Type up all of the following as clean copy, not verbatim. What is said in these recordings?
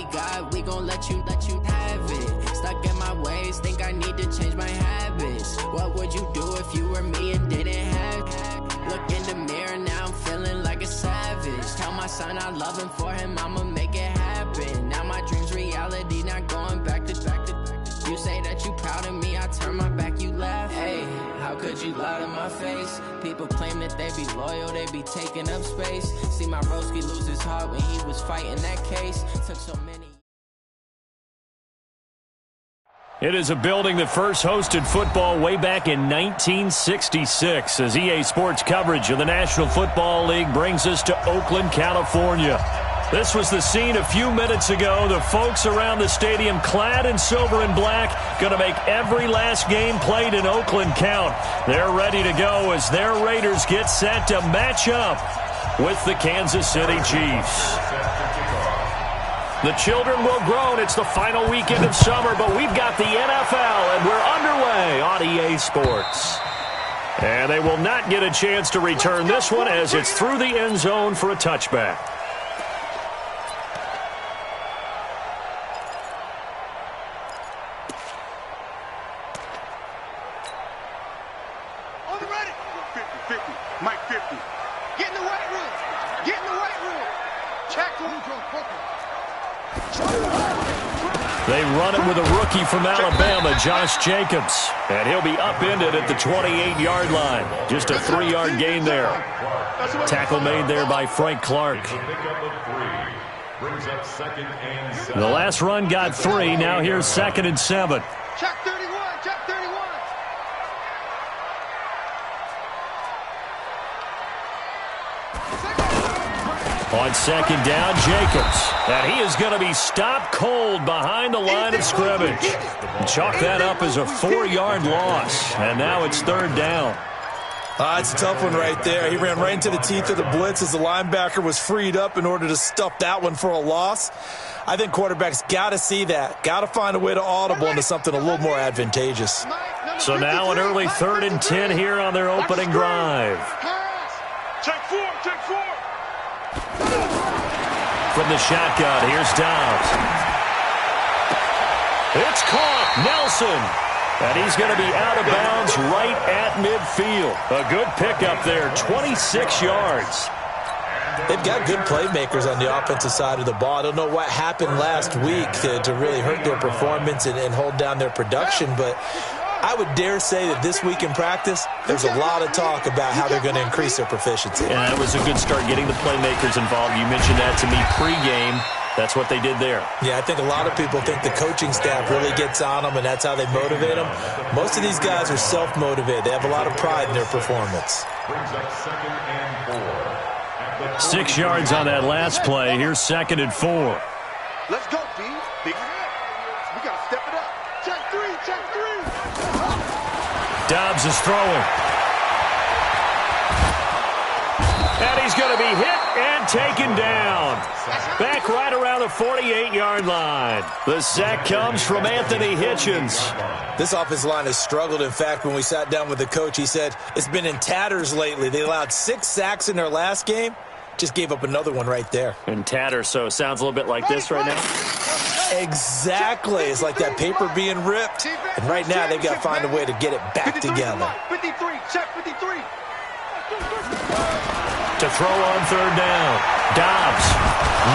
we got, we gon' let you have it. Stuck in my ways, think I need to change my habits. What would you do if you were me and didn't have it? Look in the mirror, now I'm feeling like a savage. Tell my son I love him, for him I'ma make it happen. Now my dream's reality, not going back to. You say that you proud of me, I turn my back, you laugh. Hey, how could you lie to my face? People claim that they be loyal, they be taking up space. See my broski lose his heart when he was fighting that case. Took so many. It is a building that first hosted football way back in 1966 as EA Sports coverage of the National Football League brings us to Oakland, California. This was the scene a few minutes ago. The folks around the stadium clad in silver and black going to make every last game played in Oakland count. They're ready to go as their Raiders get set to match up with the Kansas City Chiefs. The children will groan. It's the final weekend of summer, but we've got the NFL, and we're underway on EA Sports. And they will not get a chance to return this one as it's through the end zone for a touchback. They run it with a rookie from Alabama, Josh Jacobs. And he'll be upended at the 28-yard line. Just a 3-yard gain there. Tackle made there by Frank Clark. The last run got 3. Now here's 2nd and 7. Check 31, check 31. On 2nd down, Jacobs. And he is going to be stopped cold behind the line of scrimmage. Chalk that up as a 4-yard loss. And now it's 3rd down. It's a tough one right there. He ran right into the teeth of the blitz as the linebacker was freed up in order to stuff that one for a loss. I think quarterbacks got to see that. Got to find a way to audible into something a little more advantageous. So now an early 3rd and 10 here on their opening drive. Check 4, check 4. From the shotgun, here's Dobbs. It's caught, Nelson. And he's going to be out of bounds right at midfield. A good pickup there, 26 yards. They've got good playmakers on the offensive side of the ball. I don't know what happened last week to really hurt their performance and hold down their production, but I would dare say that this week in practice, there's a lot of talk about how they're going to increase their proficiency. And that was a good start, getting the playmakers involved. You mentioned that to me pregame. That's what they did there. Yeah, I think a lot of people think the coaching staff really gets on them, and that's how they motivate them. Most of these guys are self-motivated. They have a lot of pride in their performance. 6 yards on that last play. Here's 2nd and 4. Let's go, D. Big head. We got to step it up. Check 3, check 3. Dobbs is throwing. And he's going to be hit and taken down. Back right around the 48-yard line. The sack comes from Anthony Hitchens. This offensive line has struggled. In fact, when we sat down with the coach, he said it's been in tatters lately. They allowed 6 sacks in their last game. Just gave up another one right there. In tatters, so it sounds a little bit like this right now. Exactly. It's like that paper being ripped. And right now, they've got to find a way to get it back together. 53, check 53. To throw on 3rd down. Dobbs.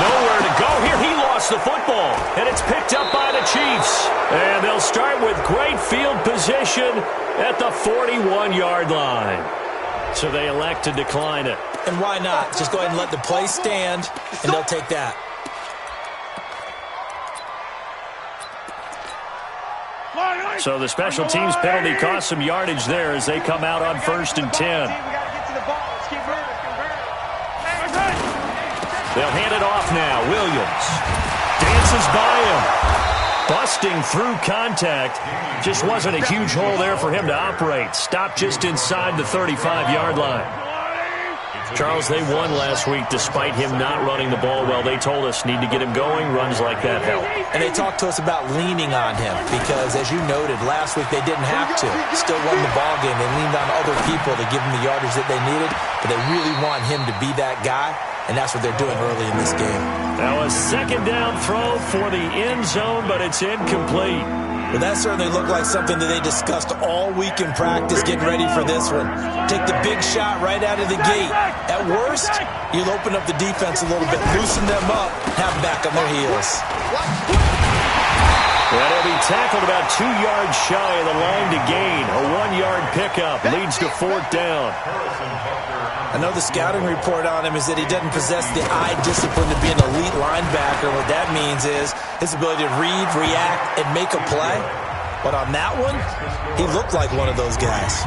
Nowhere to go here. He lost the football. And it's picked up by the Chiefs. And they'll start with great field position at the 41-yard line. So they elect to decline it. And why not? Just go ahead and let the play stand, and they'll take that. So the special teams penalty cost some yardage there as they come out on 1st and 10. They'll hand it off now. Williams dances by him. Busting through contact. Just wasn't a huge hole there for him to operate. Stopped just inside the 35-yard line. Charles, they won last week despite him not running the ball well. They told us need to get him going. Runs like that help. And they talked to us about leaning on him because, as you noted, last week they didn't have to. Still won the ball game. They leaned on other people to give them the yardage that they needed, but they really want him to be that guy. and that's what they're doing early in this game. Now a second down throw for the end zone, but it's incomplete. Well, that certainly looked like something that they discussed all week in practice, getting ready for this one. Take the big shot right out of the gate. At worst, you'll open up the defense a little bit, loosen them up, have them back on their heels. Well, he'll be tackled about 2 yards shy of the line to gain. A 1-yard pickup leads to fourth down. I know the scouting report on him is that he doesn't possess the eye discipline to be an elite linebacker. What that means is his ability to read, react, and make a play. But on that one, he looked like one of those guys.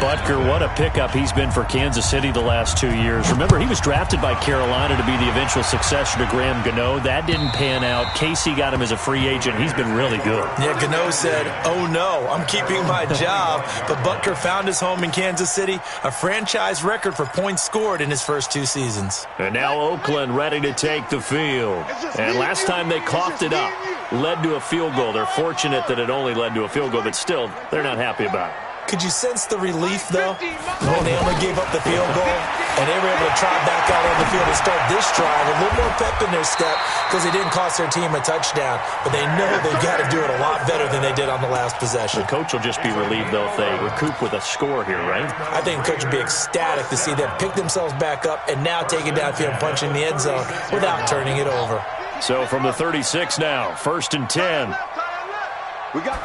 Butker, what a pickup he's been for Kansas City the last 2 years. Remember, he was drafted by Carolina to be the eventual successor to Graham Gano. That didn't pan out. Casey got him as a free agent. He's been really good. Yeah, Gano said, oh no, I'm keeping my job. But Butker found his home in Kansas City, a franchise record for points scored in his first 2 seasons. And now Oakland ready to take the field. And last time they coughed it up, led to a field goal. They're fortunate that it only led to a field goal, but still, they're not happy about it. Could you sense the relief, though, when they only gave up the field goal and they were able to trot back out on the field and start this drive? A little more pep in their step because they didn't cost their team a touchdown, but they know they've got to do it a lot better than they did on the last possession. The coach will just be relieved, though, if they recoup with a score here, right? I think the coach would be ecstatic to see them pick themselves back up and now take it downfield and punch in the end zone without turning it over. So from the 36 now, 1st and 10. We got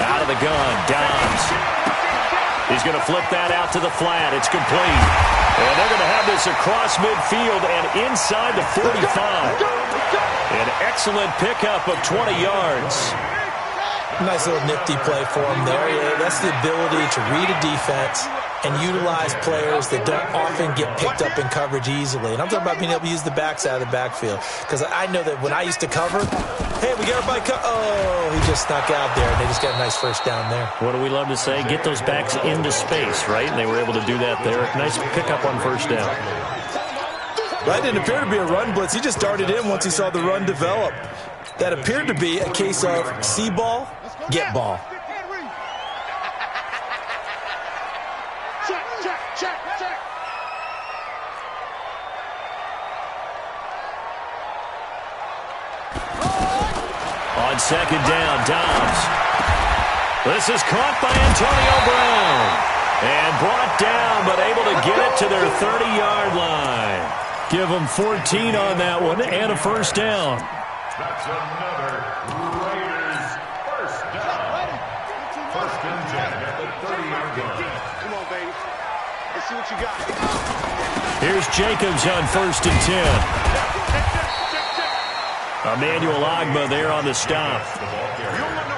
Out of the gun, Dobbs. He's going to flip that out to the flat. It's complete. And they're going to have this across midfield and inside the 45. An excellent pickup of 20 yards. Nice little nifty play for him there. Yeah, that's the ability to read a defense and utilize players that don't often get picked up in coverage easily. And I'm talking about being able to use the backside of the backfield. Because I know that when I used to cover, hey, we got everybody oh, he just snuck out there, and they just got a nice first down there. What do we love to say? Get those backs into space, right? And they were able to do that there. Nice pickup on first down. That didn't appear to be a run blitz. He just darted in once he saw the run develop. That appeared to be a case of see ball, get ball. On second down, Dobbs. This is caught by Antonio Brown. And brought down, but able to get it to their 30-yard line. Give them 14 on that one and a first down. That's another Raiders first down. 1st and 10 at the 30-yard line. Come on, baby. Let's see what you got. Here's Jacobs on 1st and 10. Emmanuel Ogbah there on the stop.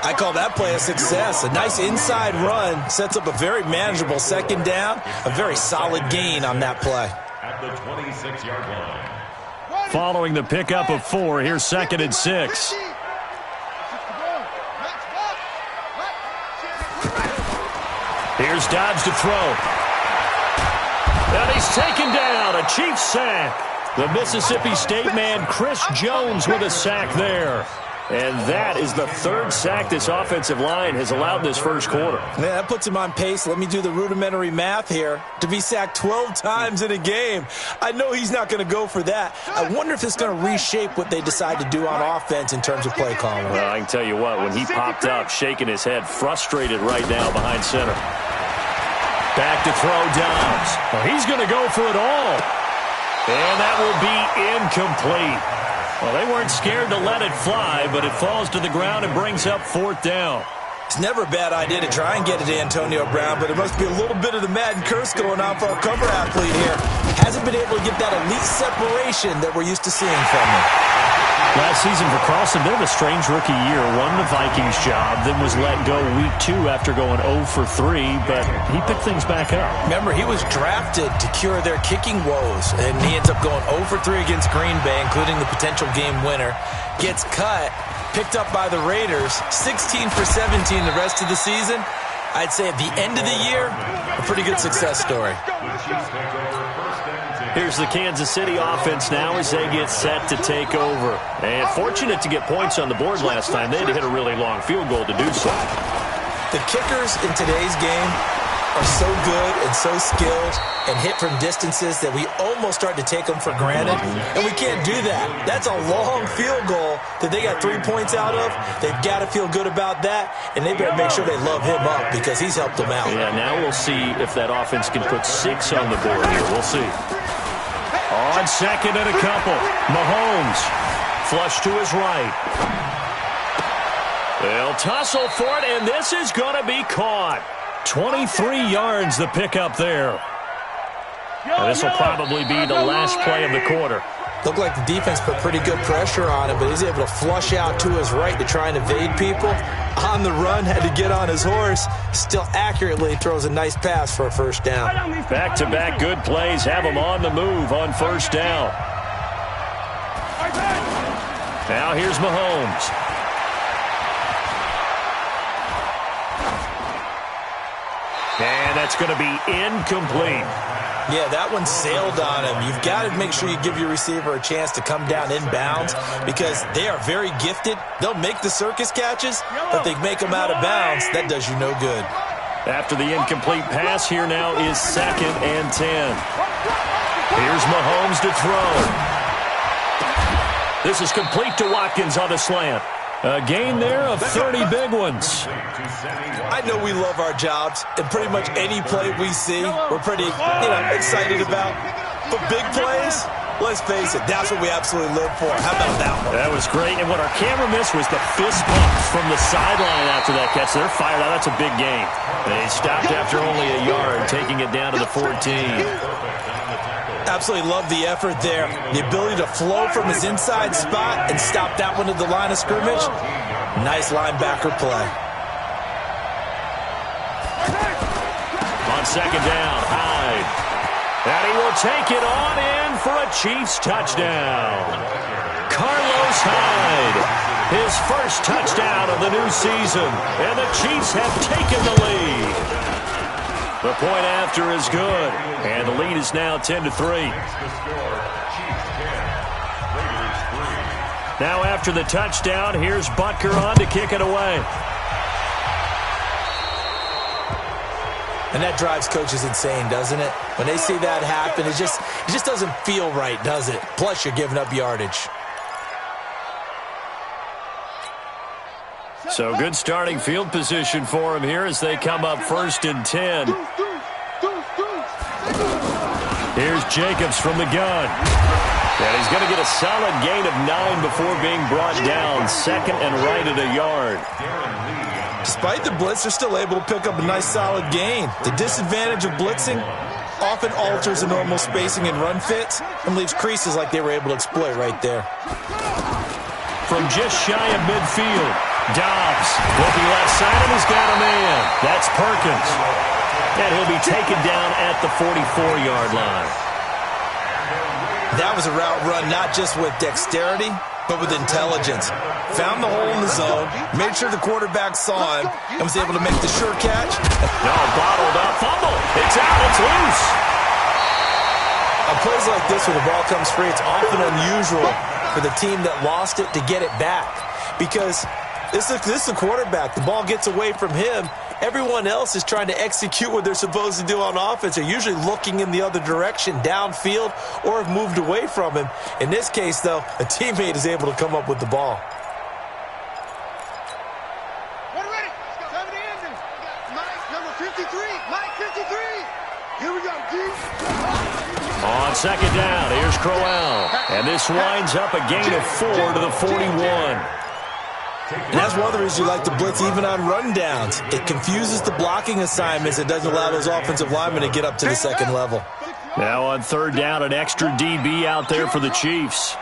I call that play a success. A nice inside run sets up a very manageable second down. A very solid gain on that play. At the 26-yard line. Following the pickup of 4, here's 2nd and 6. Here's Dobbs to throw. And he's taken down. A Chiefs sack. The Mississippi State man, Chris Jones, with a sack there. And that is the 3rd sack this offensive line has allowed this first quarter. Man, that puts him on pace. Let me do the rudimentary math here. To be sacked 12 times in a game. I know he's not going to go for that. I wonder if it's going to reshape what they decide to do on offense in terms of play calling. Well, I can tell you what, when he popped up, shaking his head, frustrated right now behind center. Back to throw Dobbs. Well, he's going to go for it all. And that will be incomplete. Well, they weren't scared to let it fly, but it falls to the ground and brings up 4th down. It's never a bad idea to try and get it to Antonio Brown, but there must be a little bit of the Madden curse going on for our cover athlete here. Hasn't been able to get that elite separation that we're used to seeing from him. Last season for Carlson, bit of a strange rookie year. Won the Vikings job, then was let go week 2 after going 0 for 3, but he picked things back up. Remember, he was drafted to cure their kicking woes, and he ends up going 0 for 3 against Green Bay, including the potential game winner. Gets cut, picked up by the Raiders, 16 for 17 the rest of the season. I'd say at the end of the year, a pretty good success story. Here's the Kansas City offense now as they get set to take over. And fortunate to get points on the board last time. They had to hit a really long field goal to do so. The kickers in today's game are so good and so skilled and hit from distances that we almost start to take them for granted, and we can't do that. That's a long field goal that they got 3 points out of. They've got to feel good about that, and they better make sure they love him up because he's helped them out. Yeah, now we'll see if that offense can put 6 on the board here. We'll see. On second and a couple, Mahomes flush to his right. They'll tussle for it, and this is going to be caught. 23 yards the pickup there. And this will probably be the last play of the quarter. Looked like the defense put pretty good pressure on him, but he's able to flush out to his right to try and evade people. On the run, had to get on his horse. Still accurately throws a nice pass for a first down. Back-to-back good plays have him on the move on first down. Now here's Mahomes. And that's going to be incomplete. Yeah, that one sailed on him. You've got to make sure you give your receiver a chance to come down inbounds because they are very gifted. They'll make the circus catches, but if they make them out of bounds, that does you no good. After the incomplete pass, here now is 2nd and 10. Here's Mahomes to throw. This is complete to Watkins on the slant. A gain there of 30 big ones. I know we love our jobs, and pretty much any play we see, we're pretty, excited about. But big plays, let's face it, that's what we absolutely live for. How about that one? That was great, and what our camera missed was the fist pump from the sideline after that catch. They're fired out. That's a big game. They stopped after only a yard, taking it down to the 14. Absolutely love the effort there. The ability to flow from his inside spot and stop that one at the line of scrimmage. Nice linebacker play. On second down, Hyde. And he will take it on in for a Chiefs touchdown. Carlos Hyde, his first touchdown of the new season. And the Chiefs have taken the lead. The point after is good, and the lead is now 10-3. Now after the touchdown, here's Butker on to kick it away. And that drives coaches insane, doesn't it? When they see that happen, it just doesn't feel right, does it? Plus, you're giving up yardage. So good starting field position for him here as they come up 1st and 10. Here's Jacobs from the gun. And he's going to get a solid gain of 9 before being brought down. 2nd and right at a yard. Despite the blitz, they're still able to pick up a nice solid gain. The disadvantage of blitzing often alters the normal spacing and run fits and leaves creases like they were able to exploit right there. From just shy of midfield, Dobbs looking left side, and he's got a man. That's Perkins. And he'll be taken down at the 44-yard line. That was a route run not just with dexterity, but with intelligence. Found the hole in the zone, made sure the quarterback saw him, and was able to make the sure catch. No, bottled up, fumble. It's out, it's loose. On plays like this where the ball comes free, it's often unusual for the team that lost it to get it back. Because this is the quarterback. The ball gets away from him. Everyone else is trying to execute what they're supposed to do on offense. They're usually looking in the other direction, downfield, or have moved away from him. In this case, though, a teammate is able to come up with the ball. Ready? Time to end it. Mike, number 53. Mike, 53. Here we go, D. On second down, here's Crowell. And this winds up a gain of 4 to the 41. And that's one of the reasons you like to blitz even on rundowns. It confuses the blocking assignments. It doesn't allow those offensive linemen to get up to the second level. Now on third down, an extra DB out there for the Chiefs.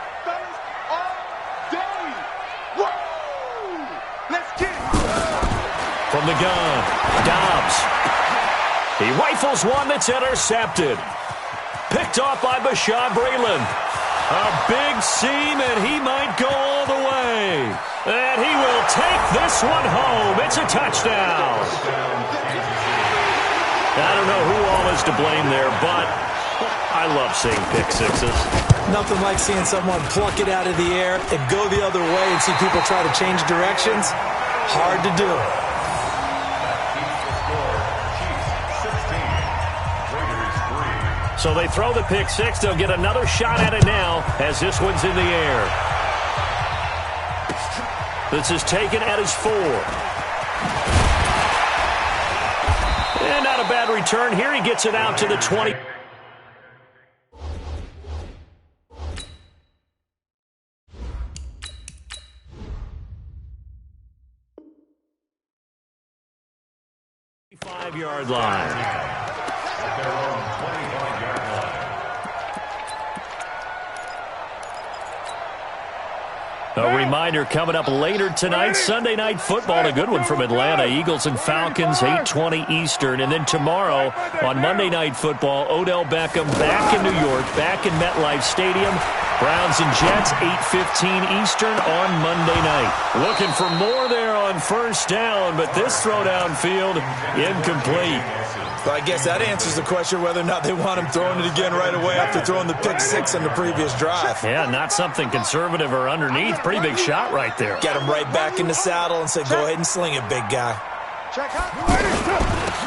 From the gun, Dobbs. He rifles one that's intercepted. Picked off by Bashaud Breeland. A big seam, and he might go all the way. And he will take this one home. It's a touchdown. I don't know who all is to blame there, but I love seeing pick sixes. Nothing like seeing someone pluck it out of the air and go the other way and see people try to change directions. Hard to do. So they throw the pick six. They'll get another shot at it now as this one's in the air. This is taken at his 4. And not a bad return here. He gets it out to the 20. Five-yard line. At their own 25-yard line. A reminder coming up later tonight, Sunday Night Football, a good one from Atlanta. Eagles and Falcons, 8:20 Eastern. And then tomorrow on Monday Night Football, Odell Beckham back in New York, back in MetLife Stadium. Browns and Jets, 8:15 Eastern on Monday night. Looking for more there on first down, but this throw downfield incomplete. Well, I guess that answers the question whether or not they want him throwing it again right away after throwing the pick six on the previous drive. Yeah, not something conservative or underneath. Pretty big shot right there. Get him right back in the saddle and say, go ahead and sling it, big guy.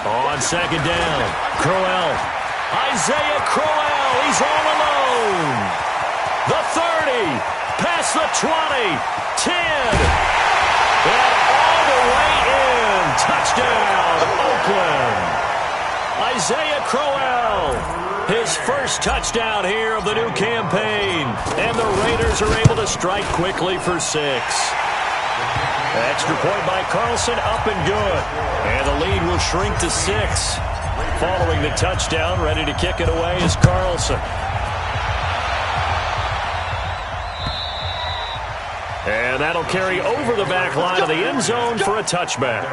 On second down, Crowell. Isaiah Crowell, he's all alone. The 30, past the 20, 10, and all the way in. Touchdown, Oakland. Isaiah Crowell, his first touchdown here of the new campaign. And the Raiders are able to strike quickly for 6. Extra point by Carlson, up and good. And the lead will shrink to 6. Following the touchdown, ready to kick it away is Carlson. And that'll carry over the back line of the end zone for a touchback.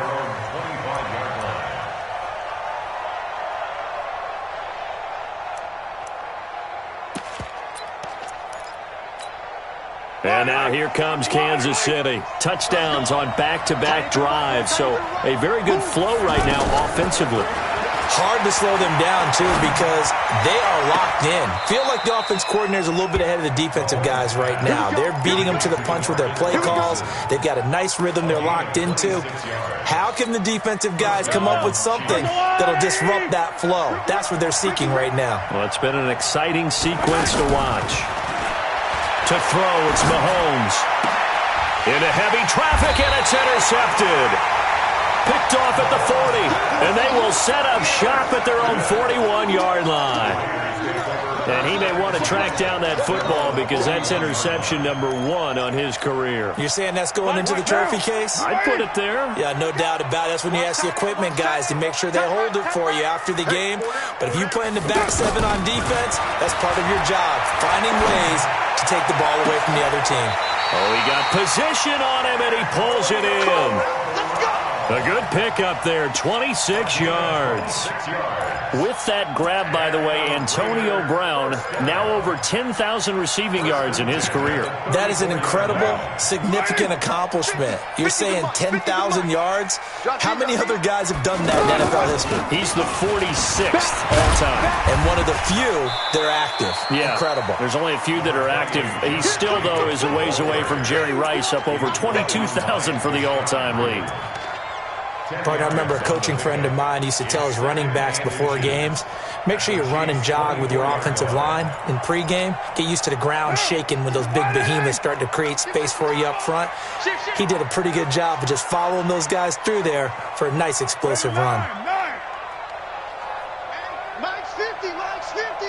And now here comes Kansas City. Touchdowns on back-to-back drives. So a very good flow right now offensively. Hard to slow them down, too, because they are locked in. Feel like the offense coordinator is a little bit ahead of the defensive guys right now. They're beating them to the punch with their play calls. They've got a nice rhythm they're locked into. How can the defensive guys come up with something that'll disrupt that flow? That's what they're seeking right now. Well, it's been an exciting sequence to watch. To throw, it's Mahomes. Into heavy traffic, and it's intercepted. Picked off at the 40, and they will set up shop at their own 41-yard line. And he may want to track down that football because that's interception number 1 on his career. You're saying that's going into the trophy case? I'd put it there. Yeah, no doubt about it. That's when you ask the equipment guys to make sure they hold it for you after the game. But if you play in the back 7 on defense, that's part of your job, finding ways to take the ball away from the other team. Oh, he got position on him, and he pulls it in. A good pickup there, 26 yards. With that grab, by the way, Antonio Brown, now over 10,000 receiving yards in his career. That is an incredible, significant accomplishment. You're saying 10,000 yards? How many other guys have done that in NFL history? He's the 46th all-time. And one of the few that are active. Yeah, incredible. There's only a few that are active. He still, though, is a ways away from Jerry Rice, up over 22,000 for the all-time lead. Partner, I remember a coaching friend of mine used to tell his running backs before games, make sure you run and jog with your offensive line in pregame. Get used to the ground shaking when those big behemoths start to create space for you up front. He did a pretty good job of just following those guys through there for a nice explosive run. Mike's 50, Mike's 50.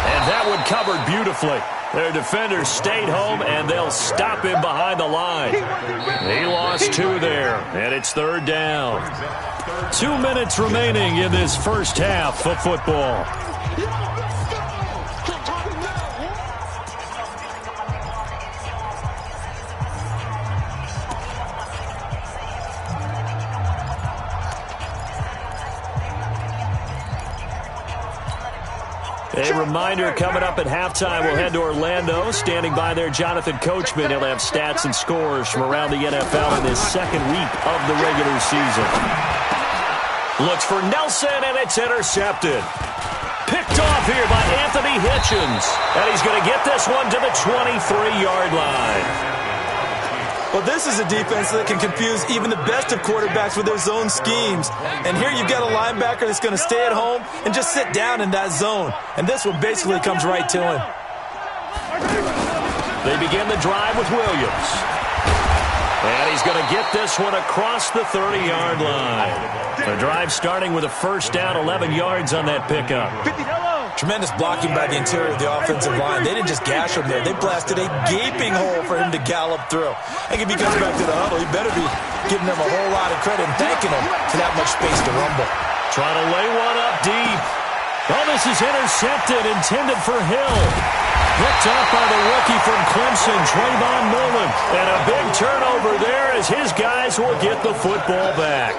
And that one covered beautifully. Their defenders stayed home, and they'll stop him behind the line. He lost 2 there, and it's 3rd down. 2 minutes remaining in this first half of football. A reminder coming up at halftime, we'll head to Orlando. Standing by there, Jonathan Coachman. He'll have stats and scores from around the NFL in this second week of the regular season. Looks for Nelson, and it's intercepted. Picked off here by Anthony Hitchens. And he's going to get this one to the 23-yard line. Well, this is a defense that can confuse even the best of quarterbacks with their zone schemes. And here you've got a linebacker that's going to stay at home and just sit down in that zone. And this one basically comes right to him. They begin the drive with Williams. And he's going to get this one across the 30-yard line. The drive starting with a first down, 11 yards on that pickup. Tremendous blocking by the interior of the offensive line. They didn't just gash him there. They blasted a gaping hole for him to gallop through. I think if he comes back to the huddle, he better be giving them a whole lot of credit and thanking them for that much space to rumble. Trying to lay one up deep. Oh, this is intercepted, intended for Hill. Picked up by the rookie from Clemson, Trayvon Mullen. And a big turnover there as his guys will get the football back.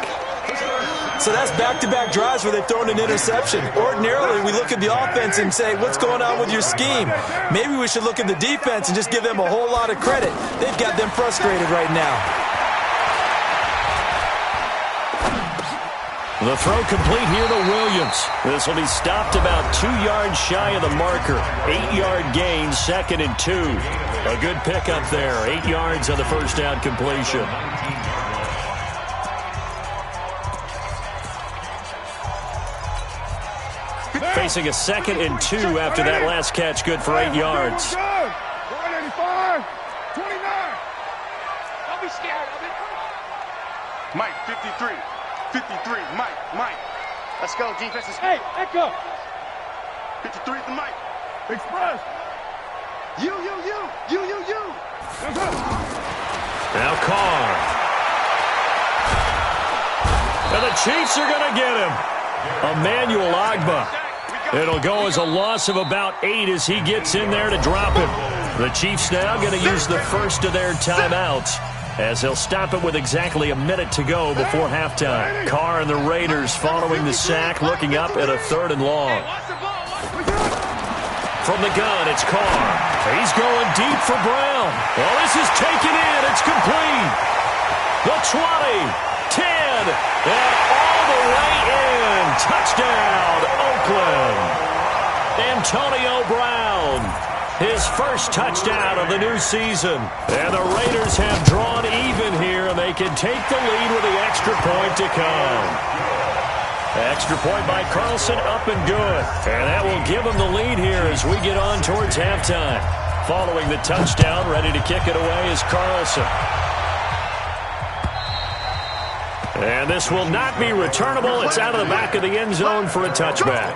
So that's back-to-back drives where they've thrown an interception. Ordinarily, we look at the offense and say, what's going on with your scheme? Maybe we should look at the defense and just give them a whole lot of credit. They've got them frustrated right now. The throw complete here to Williams. This will be stopped about 2 yards shy of the marker. 8-yard gain, 2nd and 2. A good pickup there. 8 yards on the first down completion. Facing a 2nd and 2 after that last catch. Good for 8 yards. 85, 29. Don't be scared of it. Mike, 53. 53, Mike. Let's go, defenses. Hey, echo. 53 to Mike. Express. You. Let's go. Now Carr. And the Chiefs are going to get him. Emmanuel Agba. It'll go as a loss of about 8 as he gets in there to drop him. The Chiefs now going to use the first of their timeouts as they'll stop it with exactly a minute to go before halftime. Carr and the Raiders following the sack, looking up at a 3rd and long. From the gun, it's Carr. He's going deep for Brown. Well, this is taken in. It's complete. The 20, 10, and all the way in. Touchdown, Oakland. Antonio Brown. His first touchdown of the new season. And the Raiders have drawn even here, and they can take the lead with the extra point to come. Extra point by Carlson, up and good. And that will give them the lead here as we get on towards halftime. Following the touchdown, ready to kick it away is Carlson. And this will not be returnable. It's out of the back of the end zone for a touchback.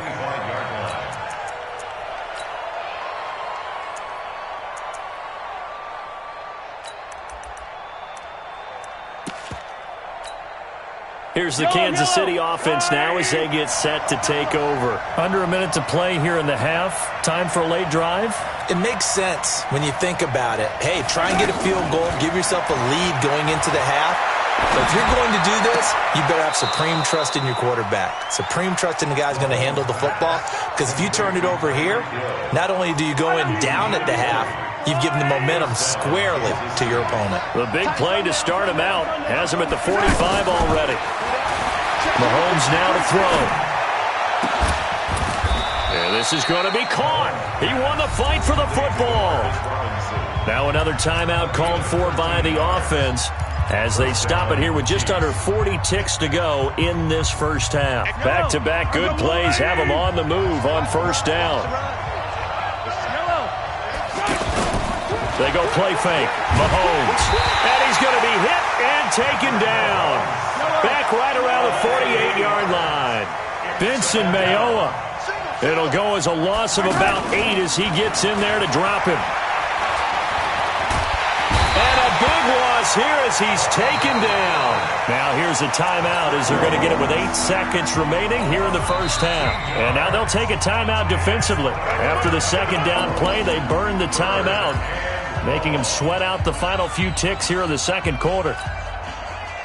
Here's the Kansas City offense now as they get set to take over. Under a minute to play here in the half. Time for a late drive. It makes sense when you think about it. Hey, try and get a field goal. Give yourself a lead going into the half. But if you're going to do this, you better have supreme trust in your quarterback. Supreme trust in the guy's going to handle the football. Because if you turn it over here, not only do you go in down at the half, you've given the momentum squarely to your opponent. The big play to start him out. Has him at the 45 already. Mahomes now to throw. And this is going to be caught. He won the fight for the football. Now another timeout called for by the offense as they stop it here with just under 40 ticks to go in this first half. Back-to-back good plays have them on the move on first down. They go play fake. Mahomes. And he's going to be hit and taken down. Back right around the 48-yard line. Benson Mayowa. It'll go as a loss of about 8 as he gets in there to drop him. And a big loss here as he's taken down. Now here's a timeout as they're going to get it with 8 seconds remaining here in the first half. And now they'll take a timeout defensively. After the second down play, they burn the timeout, making him sweat out the final few ticks here in the second quarter.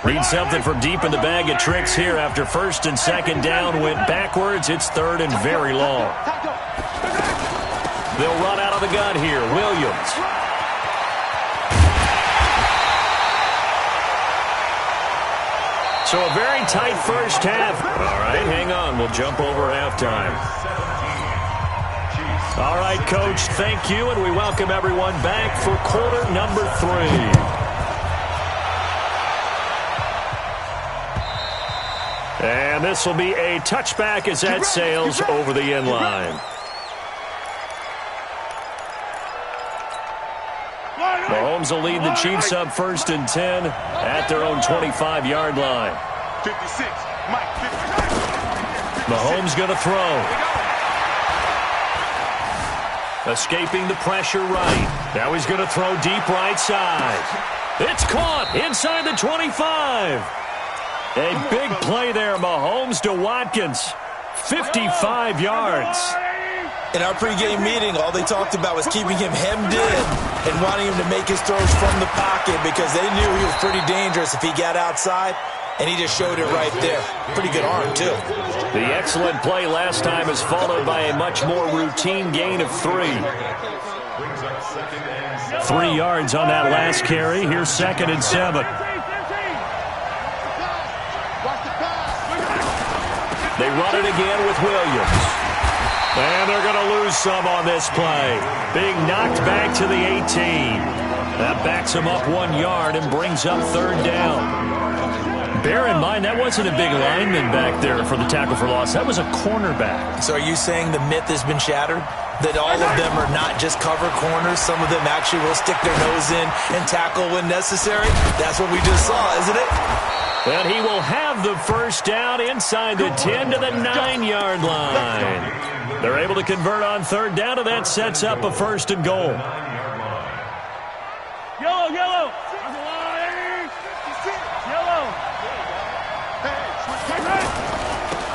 Read something from deep in the bag of tricks here. After first and second down went backwards, it's third and very long. They'll run out of the gun here. Williams. So a very tight first half. All right, hang on. We'll jump over halftime. All right, Coach, thank you, and we welcome everyone back for quarter number 3. And this will be a touchback as that sails over the end line. Mahomes will lead the Chiefs up 1st and 10 at their own 25-yard line. 56, Mike, 56. Mahomes going to throw. Escaping the pressure right. Now he's going to throw deep right side. It's caught inside the 25. A big play there, Mahomes to Watkins. 55 yards. In our pregame meeting, all they talked about was keeping him hemmed in and wanting him to make his throws from the pocket because they knew he was pretty dangerous if he got outside, and he just showed it right there. Pretty good arm, too. The excellent play last time is followed by a much more routine gain of 3. 3 yards on that last carry. Here's 2nd and 7. They run it again with Williams. And they're going to lose some on this play. Being knocked back to the 18. That backs him up 1 yard and brings up 3rd down. Bear in mind, that wasn't a big lineman back there for the tackle for loss. That was a cornerback. So are you saying the myth has been shattered? That all of them are not just cover corners? Some of them actually will stick their nose in and tackle when necessary? That's what we just saw, isn't it? And he will have the 1st down inside the 10 to the 9-yard line. They're able to convert on 3rd down, and that sets up a 1st and goal. Yellow, yellow. Yellow.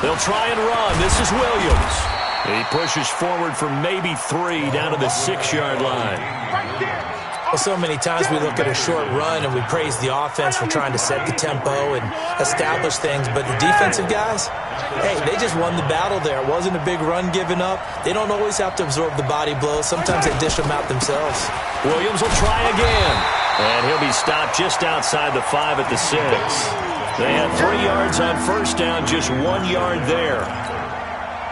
They'll try and run. This is Williams. He pushes forward for maybe 3 down to the 6-yard line. Well, so many times we look at a short run and we praise the offense for trying to set the tempo and establish things, but the defensive guys, hey, they just won the battle there. It wasn't a big run given up. They don't always have to absorb the body blows. Sometimes they dish them out themselves. Williams will try again, and he'll be stopped just outside the 5 at the 6. They had 3 yards on 1st down, just 1 yard there.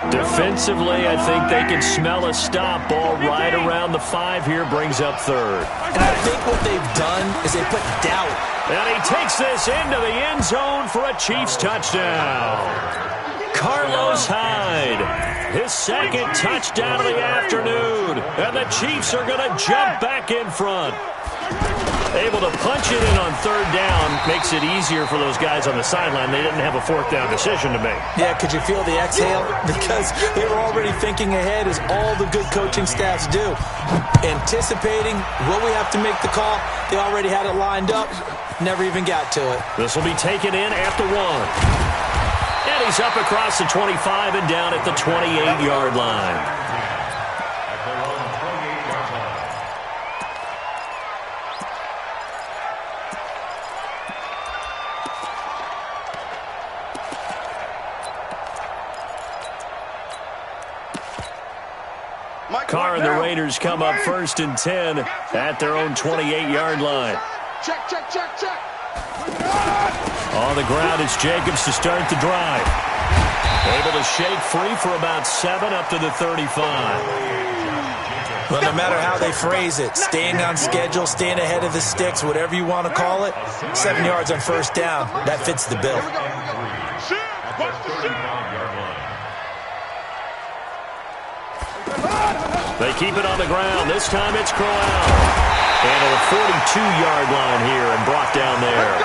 Defensively, I think they can smell a stop. Ball right around the 5 here, brings up 3rd. And I think what they've done is they put doubt. And he takes this into the end zone for a Chiefs touchdown. Carlos Hyde, his 2nd touchdown of the afternoon. And the Chiefs are going to jump back in front. Able to punch it in on 3rd down makes it easier for those guys on the sideline. They didn't have a 4th down decision to make. Yeah, could you feel the exhale? Because they were already thinking ahead, as all the good coaching staffs do. Anticipating, will we have to make the call? They already had it lined up. Never even got to it. This will be taken in at the 1. And he's up across the 25 and down at the 28-yard line. Carr and the Raiders come up 1st and 10 at their own 28-yard line. Check, check, check, check. On the ground, it's Jacobs to start the drive. Able to shake free for about 7 up to the 35. Well, no matter how they phrase it, staying on schedule, staying ahead of the sticks, whatever you want to call it, 7 yards on 1st down, that fits the bill. They keep it on the ground. This time it's Crowell. And at the 42-yard line here and brought down there.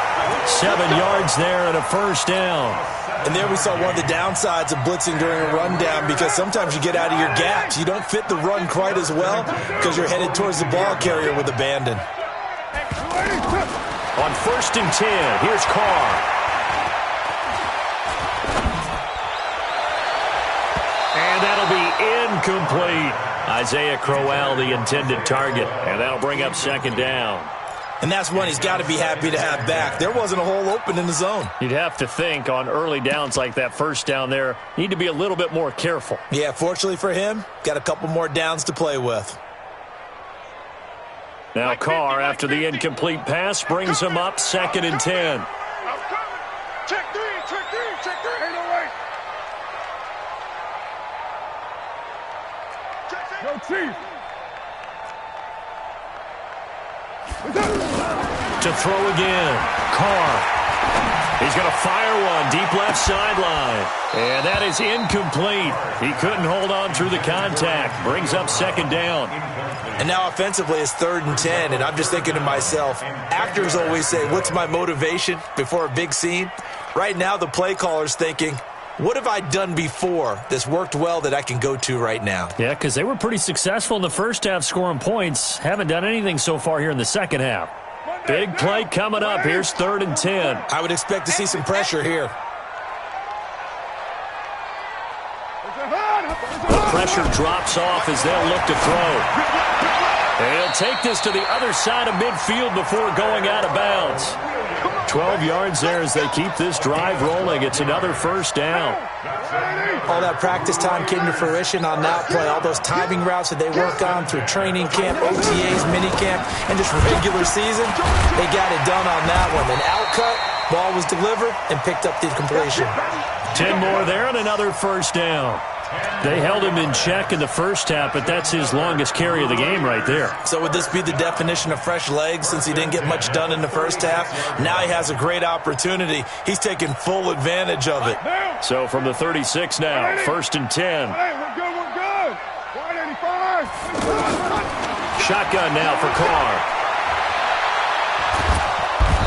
7 yards there and a 1st down. And there we saw one of the downsides of blitzing during a rundown, because sometimes you get out of your gaps. You don't fit the run quite as well because you're headed towards the ball carrier with abandon. On 1st and 10, here's Carr. And that'll be incomplete. Isaiah Crowell, the intended target, and that'll bring up 2nd down. And that's one he's got to be happy to have back. There wasn't a hole open in the zone. You'd have to think on early downs like that 1st down there, need to be a little bit more careful. Yeah, fortunately for him, got a couple more downs to play with. Now Carr, after the incomplete pass, brings him up 2nd and 10. Check 3, check 3, check 3. Ain't no way. Go Chief. To throw again, Carr. He's going to fire one deep left sideline. And that is incomplete. He couldn't hold on through the contact. Brings up second down. And now offensively it's 3rd and 10, and I'm just thinking to myself, actors always say, what's my motivation before a big scene? Right now the play caller's thinking, what have I done before that's worked well that I can go to right now? Yeah, because they were pretty successful in the first half scoring points. Haven't done anything so far here in the second half. Big play coming up. Here's 3rd and 10. I would expect to see some pressure here. The pressure drops off as they'll look to throw. They'll take this to the other side of midfield before going out of bounds. 12 yards there as they keep this drive rolling. It's another first down. All that practice time came to fruition on that play. All those timing routes that they work on through training camp, OTAs, minicamp, and just regular season, they got it done on that one. An outcut, ball was delivered, and picked up the completion. 10 more there and another first down. They held him in check in the first half, but that's his longest carry of the game right there. So would this be the definition of fresh legs since he didn't get much done in the first half? Now he has a great opportunity. He's taking full advantage of it. So from the 36 now, 1st and 10. Hey, we're good. 185. Shotgun now for Carr.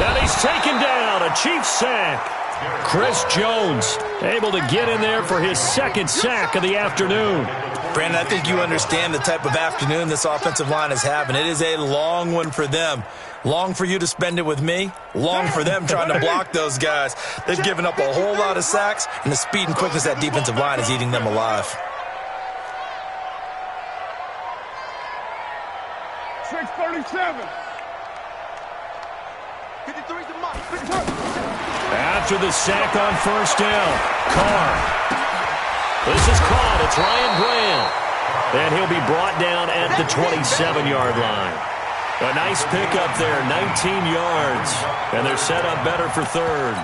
And he's taken down, a Chiefs sack. Chris Jones able to get in there for his 2nd sack of the afternoon. Brandon, I think you understand the type of afternoon this offensive line is having. It is a long one for them. Long for you to spend it with me. Long for them trying to block those guys. They've given up a whole lot of sacks, and the speed and quickness of that defensive line is eating them alive. 637. 53 to Mike. 53. After the sack on first down, Carr. This is caught. It's Ryan Graham. And he'll be brought down at the 27-yard line. A nice pickup there, 19 yards. And they're set up better for 3rd.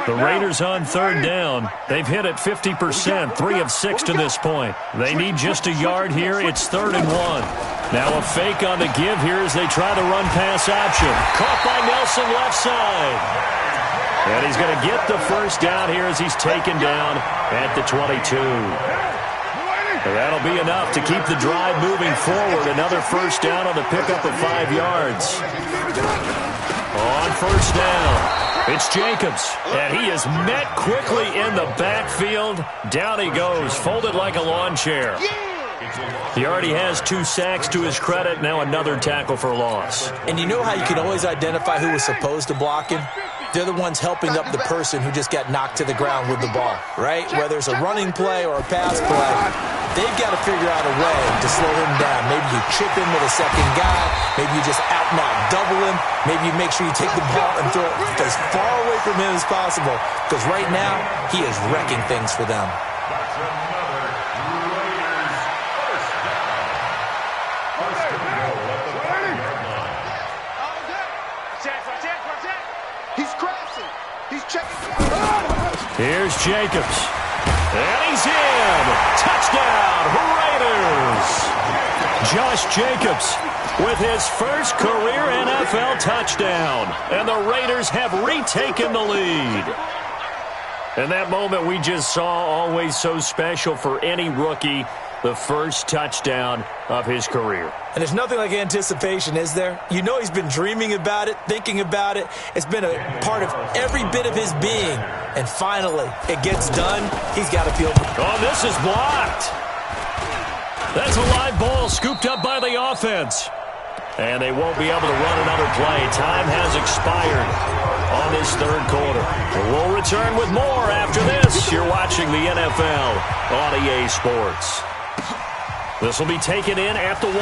The Raiders on 3rd down. They've hit it 50%, 3 of 6 to this point. They need just a yard here. It's 3rd and 1. Now a fake on the give here as they try to run pass option. Caught by Nelson left side. And he's going to get the first down here as he's taken down at the 22. And that'll be enough to keep the drive moving forward. Another first down on the pickup of 5 yards. On first down. It's Jacobs, and he is met quickly in the backfield. Down he goes, folded like a lawn chair. He already has 2 sacks to his credit, now another tackle for loss. And you know how you can always identify who was supposed to block him? They're the ones helping up the person who just got knocked to the ground with the ball, right? Whether it's a running play or a pass play, they've got to figure out a way to slow him down. Maybe you chip him with a second guy. Maybe you just out-knock double him. Maybe you make sure you take the ball and throw it as far away from him as possible. Because right now, he is wrecking things for them. That's another Raiders first down. First and goal at the 5-yard line. He's crashing. He's checking. Here's Jacobs. And he's in. Touchdown, Raiders. Josh Jacobs with his first career NFL touchdown. And the Raiders have retaken the lead. And that moment we just saw, always so special for any rookie, the first touchdown of his career. And there's nothing like anticipation, is there? You know he's been dreaming about it, thinking about it. It's been a part of every bit of his being. And finally, it gets done. He's got to feel... Oh, this is blocked. That's a live ball scooped up by the offense. And they won't be able to run another play. Time has expired on this 3rd quarter. We'll return with more after this. You're watching the NFL on EA Sports. This will be taken in at the 1.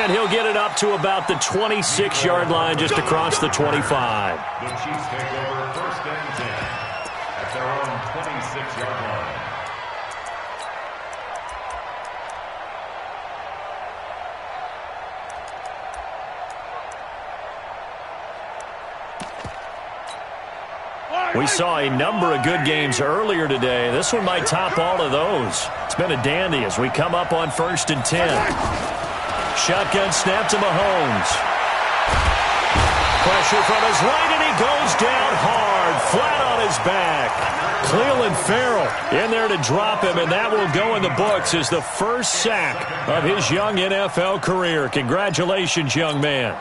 And he'll get it up to about the 26-yard line just across the 25. The Chiefs take over 1st and 10 at their own 26-yard line. We saw a number of good games earlier today. This one might top all of those. It's been a dandy as we come up on 1st and 10. Shotgun snap to Mahomes. Pressure from his right, and he goes down hard, flat on his back. Cleveland Farrell in there to drop him, and that will go in the books as the first sack of his young NFL career. Congratulations, young man.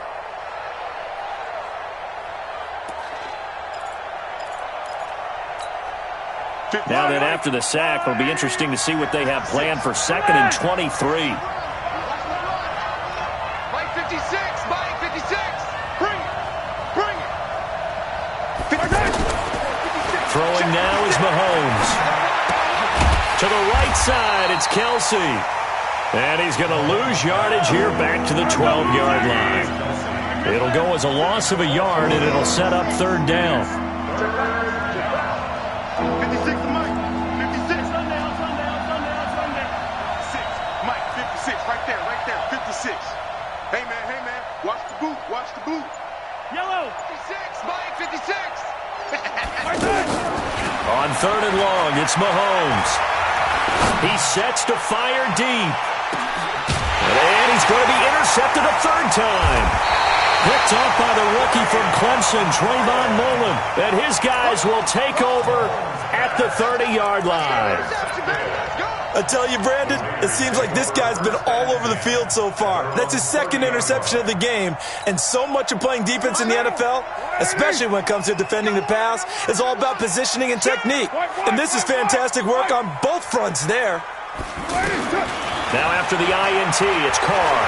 Now then, after the sack, it'll be interesting to see what they have planned for 2nd and 23. Mike 56, Mike 56. Bring it. Bring it. 56. Throwing now is Mahomes. To the right side, it's Kelsey. And he's going to lose yardage here back to the 12-yard line. It'll go as a loss of a yard, and it'll set up 3rd down. 56 to Mike. 56. Sundown. 6. Mike 56. Right there. 56. Hey, man. Watch the boot. Yellow. 56. Mike 56. On 3rd and long, it's Mahomes. He sets to fire deep. And he's going to be intercepted a 3rd time. Picked off by the rookie from Clemson, Trayvon Mullen. And his guys will take over at the 30-yard line. I tell you, Brandon, it seems like this guy's been all over the field so far. That's his 2nd interception of the game. And so much of playing defense in the NFL, especially when it comes to defending the pass, is all about positioning and technique. And this is fantastic work on both fronts there. Now after the INT, it's Carr.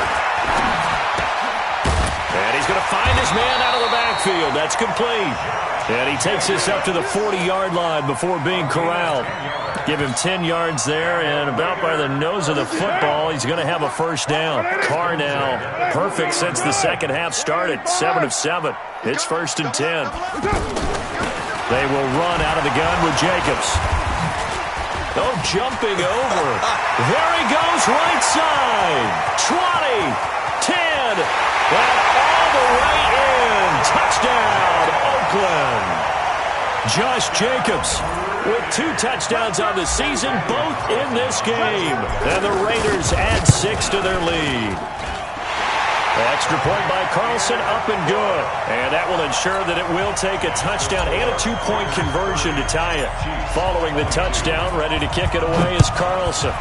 And he's going to find his man out of the backfield. That's complete. And he takes this up to the 40-yard line before being corralled. Give him 10 yards there, and about by the nose of the football, he's going to have a 1st down. Carr now perfect since the second half started, 7 of 7. It's 1st and 10. They will run out of the gun with Jacobs. Oh, jumping over. There he goes, right side. 20, 10, and all the way in. Touchdown, Oakland. Josh Jacobs with 2 touchdowns on the season, both in this game. And the Raiders add 6 to their lead. Extra point by Carlson, up and good. And that will ensure that it will take a touchdown and a 2-point conversion to tie it. Following the touchdown, ready to kick it away is Carlson.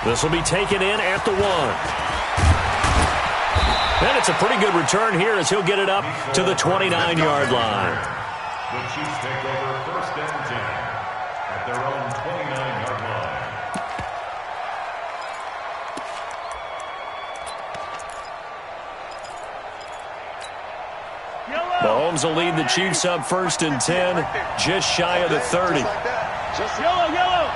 This will be taken in at the 1. And it's a pretty good return here as he'll get it up to the 29-yard line. The Chiefs take over 1st and 10 at their own 29-yard line. Mahomes will lead the Chiefs up 1st and 10, just shy of the 30. Yellow.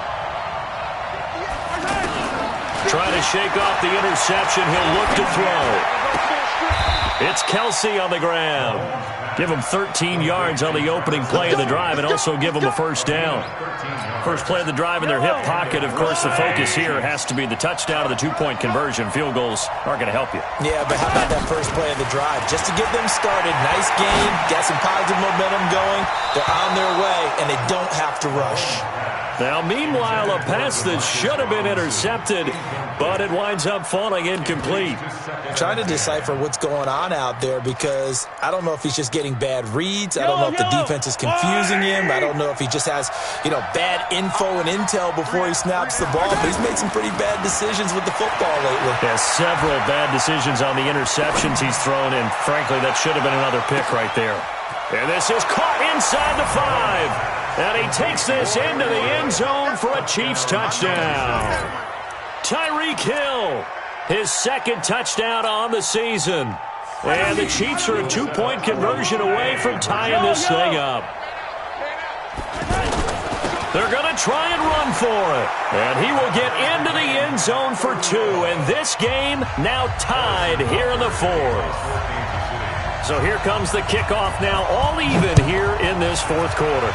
Trying to shake off the interception. He'll look to throw. It's Kelsey on the ground. Give him 13 yards on the opening play of the drive and also give him a 1st down. First play of the drive in their hip pocket. Of course, the focus here has to be the touchdown of the 2-point conversion. Field goals aren't going to help you. Yeah, but how about that first play of the drive? Just to get them started. Nice game. Got some positive momentum going. They're on their way, and they don't have to rush. Now, meanwhile, a pass that should have been intercepted, but it winds up falling incomplete. Trying to decipher what's going on out there because I don't know if he's just getting bad reads. I don't know if the defense is confusing him. I don't know if he just has, bad info and intel before he snaps the ball. But he's made some pretty bad decisions with the football lately. Yeah, several bad decisions on the interceptions he's thrown, and frankly, that should have been another pick right there. And this is caught inside the 5. And he takes this into the end zone for a Chiefs touchdown. Tyreek Hill, his 2nd touchdown on the season. And the Chiefs are a 2-point conversion away from tying this thing up. They're going to try and run for it. And he will get into the end zone for 2. And this game now tied here in the 4th. So here comes the kickoff now, all even here in this 4th quarter.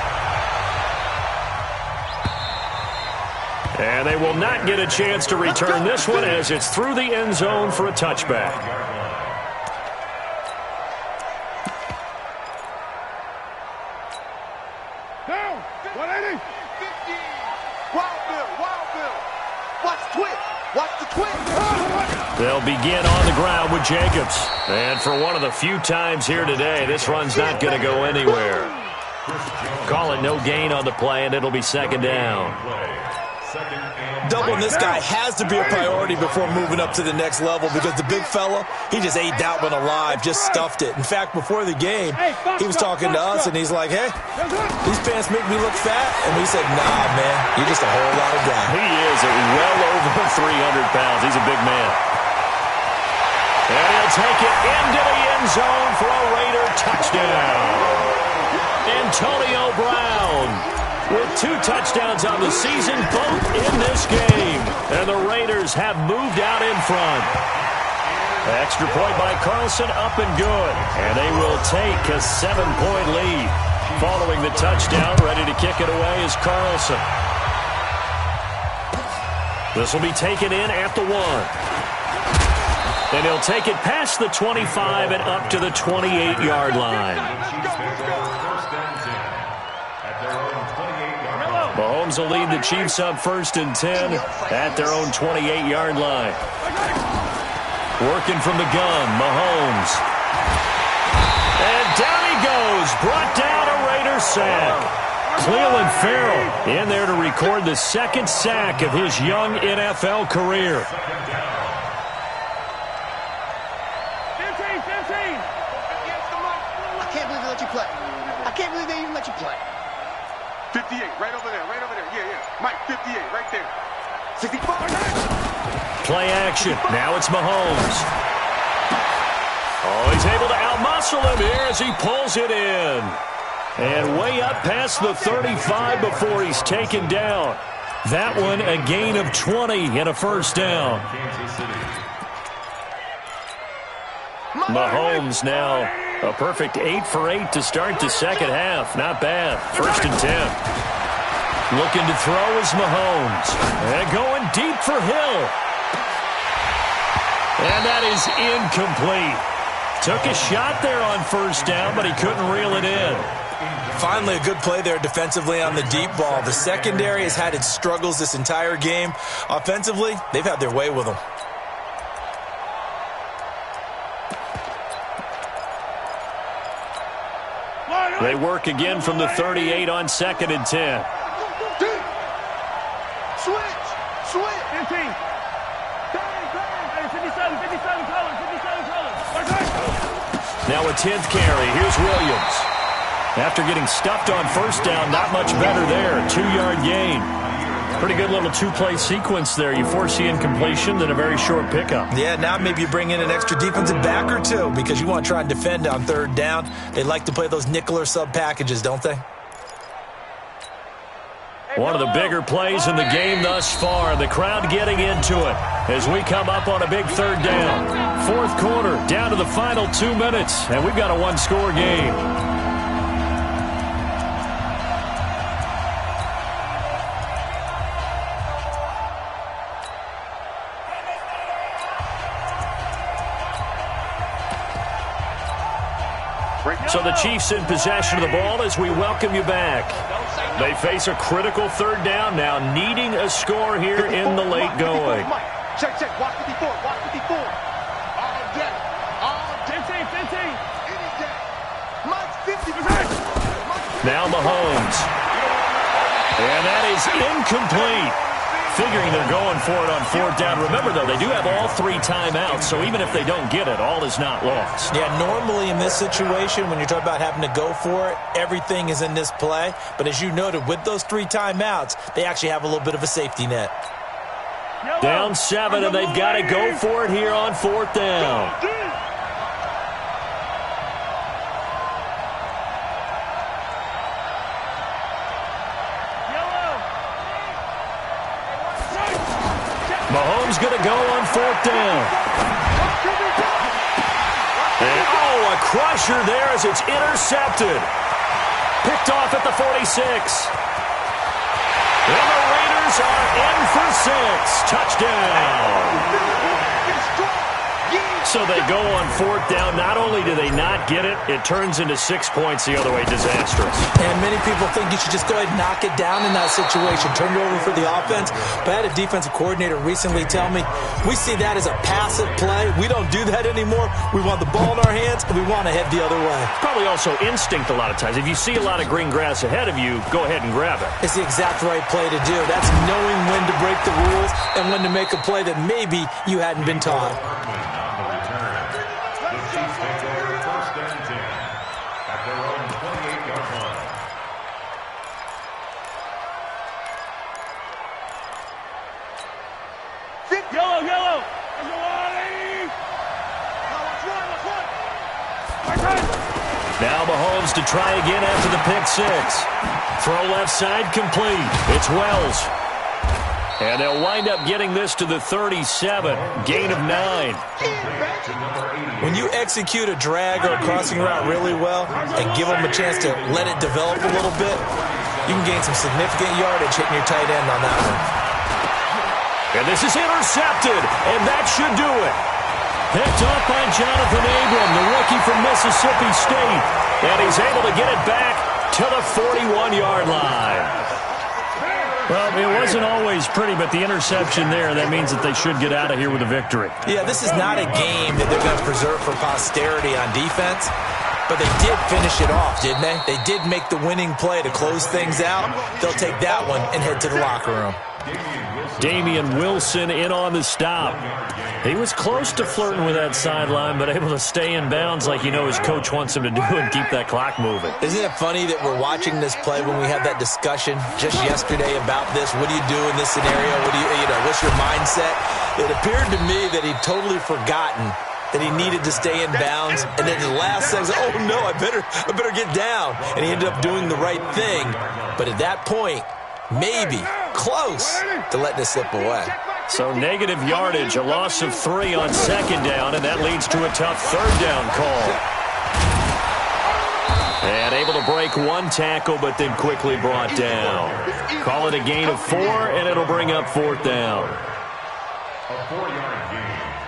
And they will not get a chance to return this one as it's through the end zone for a touchback. Down. 180. 50. Wild Bill. Watch the twist. Watch the twist. They'll begin on the ground with Jacobs. And for one of the few times here today, this run's not going to go anywhere. Call it no gain on the play, and it'll be second down. Doubling this guy has to be a priority before moving up to the next level because the big fella, he just ate that one alive, just stuffed it. In fact, before the game, he was talking to us, and he's like, hey, these pants make me look fat. And we said, nah, man, you're just a whole lot of guy. He is at well over 300 pounds. He's a big man. And he'll take it into the end zone for a Raider touchdown. Antonio Brown with 2 touchdowns on the season, both in this game. And the Raiders have moved out in front. Extra point by Carlson, up and good. And they will take a 7-point lead. Following the touchdown, ready to kick it away is Carlson. This will be taken in at the 1. And he'll take it past the 25 and up to the 28-yard line. Mahomes will lead the Chiefs up 1st and 10 at their own 28-yard line. Working from the gun, Mahomes. And down he goes, brought down a Raider sack. Cleveland Farrell in there to record the 2nd sack of his young NFL career. 15. I can't believe they let you play. I can't believe they even let you play. 58, right over there, right over there. Yeah. Mike, 58, right there. 64. Play action. Now it's Mahomes. Oh, he's able to outmuscle him here as he pulls it in. And way up past the 35 before he's taken down. That one a gain of 20 and a 1st down. Mahomes now a perfect 8 for 8 to start the second half. Not bad. 1st and 10. Looking to throw is Mahomes. And going deep for Hill. And that is incomplete. Took a shot there on 1st down, but he couldn't reel it in. Finally, a good play there defensively on the deep ball. The secondary has had its struggles this entire game. Offensively, they've had their way with them. They work again from the 38 on 2nd and 10. Switch. 15. 57 colors. Now a 10th carry. Here's Williams. After getting stuffed on 1st down, not much better there. 2-yard gain. Pretty good little 2-play sequence there. You force the incompletion, then a very short pickup. Yeah, now maybe you bring in an extra defensive back or 2 because you want to try and defend on 3rd down. They like to play those nickel or sub packages, don't they? One of the bigger plays in the game thus far. The crowd getting into it as we come up on a big 3rd down. 4th quarter, down to the final 2 minutes, and we've got a 1-score game. So the Chiefs in possession of the ball as we welcome you back. They face a critical 3rd down now, needing a score here in the late going. Check. Watch 54. All day. 15. Any day. Mike's 50%. Now Mahomes. And that is incomplete. Figuring they're going for it on 4th down. Remember, though, they do have all 3 timeouts, so even if they don't get it, all is not lost. Yeah, normally in this situation, when you're talking about having to go for it, everything is in this play. But as you noted, with those 3 timeouts, they actually have a little bit of a safety net. Down 7, and they've got to go for it here on 4th down. Mahomes going to go on 4th down. And, a crusher there as it's intercepted. Picked off at the 46. And the Raiders are in for 6. Touchdown. So they go on fourth down. Not only do they not get it, it turns into 6 points the other way. Disastrous. And many people think you should just go ahead and knock it down in that situation. Turn it over for the offense. But I had a defensive coordinator recently tell me, we see that as a passive play. We don't do that anymore. We want the ball in our hands, and we want to head the other way. Probably also instinct a lot of times. If you see a lot of green grass ahead of you, go ahead and grab it. It's the exact right play to do. That's knowing when to break the rules and when to make a play that maybe you hadn't been taught. Now Mahomes to try again after the pick six. Throw left side complete. It's Wells. And they'll wind up getting this to the 37. Gain of 9. When you execute a drag or a crossing route really well and give them a chance to let it develop a little bit, you can gain some significant yardage hitting your tight end on that one. And this is intercepted, and that should do it. Picked off by Jonathan Abram, the rookie from Mississippi State. And he's able to get it back to the 41-yard line. Well, it wasn't always pretty, but the interception there, that means that they should get out of here with a victory. Yeah, this is not a game that they're going to preserve for posterity on defense, but they did finish it off, didn't they? They did make the winning play to close things out. They'll take that one and head to the locker room. Damian Wilson in on the stop. He was close to flirting with that sideline, but able to stay in bounds like his coach wants him to do and keep that clock moving. Isn't it funny that we're watching this play when we had that discussion just yesterday about this? What do you do in this scenario? What's your mindset? It appeared to me that he'd totally forgotten that he needed to stay in bounds, and then the last second, oh no, I better get down. And he ended up doing the right thing. But at that point, maybe close to letting it slip away. So negative yardage, a loss of 3 on second down, and that leads to a tough third down call. And able to break one tackle, but then quickly brought down. Call it a gain of 4, and it'll bring up fourth down. A 4-yard gain.